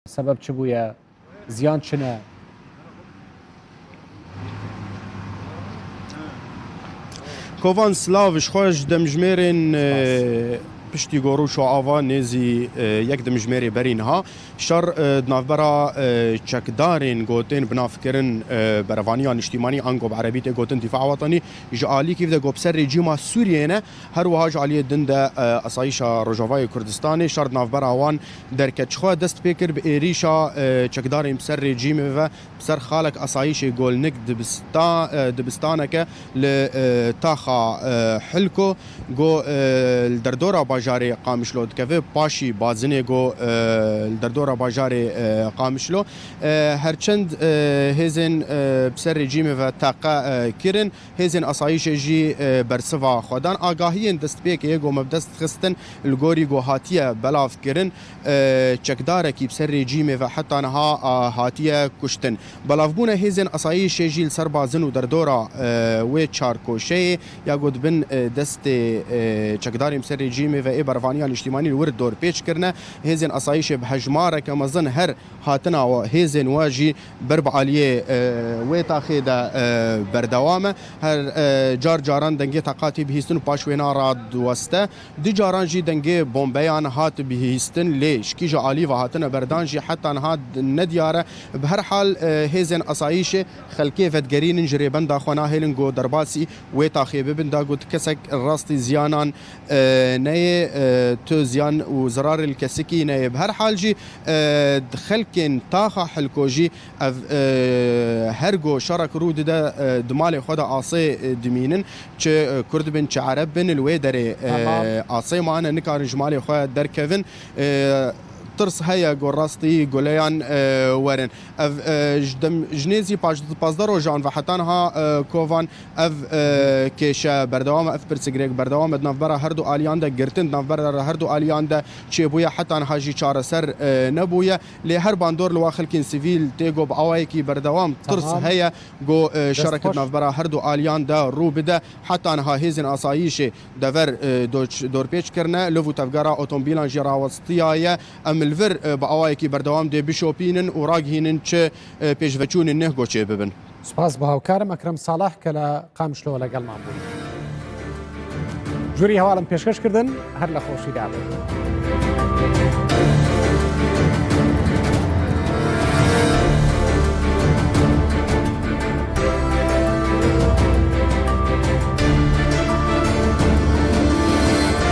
سبب چ بووە زیان چنە؟ کوان سلاوش خوش دمجمرین پشتی گروش و آوا نزی یک دمجمری برین ها شر نافبرا چکدارین گوتین بنافکرن بروانیان اجتماعی انگو بعربیت گوتین دفاع وطنی جالی کیف ده گوبسر رژیم سوریه نه هر وها جالی دند اسایش رجوای کردستان شر نافبرا وان در کچخوا دست پیکر به ایریشا چکدارین بسر رژیم و بسر خالق اسایش گولنک دبستان که ل تاخا حلکو گو دردورا باجاری قامشلو دکوه پاشی بازنه گو دردورا باجاری قامشلو هرچند هزن بسر رژیم و تاقا کرن هزن اسایش جی برسوا خودان آگاهی دست پیک یگو مبدست خستن الگوری گو هاتیه بلاف کرن چکداره کی بسر رژیم و حتی نها هاتیه کشتن بلاف بونه هزن اسایش جی سربازن و دردورا و چارکوشه یا گود بن دست چکداری بسر رژیم و ای بروانیان اجتماعی الورد دور پیچ کرنه هزن اسایش بهجماره که مزن هر هاتنا و هزن واجی بربعالیه و تاخید بردوامه هر جار جاران دنگی تاقاتی بهیستن پاشوینا راد وسته دی جاران جی دنگی بومبیان هات بهیستن لیش کی جالی و هاتنا بردان جی حتی هات ندیاره به هر حال هزن اسایش خلکی فتگرین جریبن داخونا هلن گو درباسی و تاخیب بن دا گود کسک راست زیانان نه تو زیان و ضرر الكسكي نه به هر حال جی خلکن تاخا حلکوجی هرگو شرک رود ده دمال خود آسه دمینن چه کرد بن چه عرب بن الویدر آسه معنا نکار جمال خود در کفن ترس هيا جوراستي جوليان ورن اف جنيزي بازدارو جان وحتانها كوفان اف كيشا بردوام اف برسجريك بردوام نافبرا هردو اليان ده جرتن نافبرا هردو اليان ده تشيبويا حتى هاجي چار سر نبويا لهر باندور لواخلكين سيفيل تيجو باوايكي بردوام ترس هيا جو شركه نافبرا هردو اليان ده رو بده حتى ها هيزن اسايش دور دور بيچ كرنا لوفو تفغرا اوتومبيلان جراوستيا ام الفر باوايكي بردوام دي بيشوبينن وراغهينن چه پيشوچون نه گوچه ببن سپاس به هاوکارم اکرم صالح کلا قامشلو لەگەڵ مابوون جوری هەواڵم پێشکەش کردن هەر لە خۆشی دابێت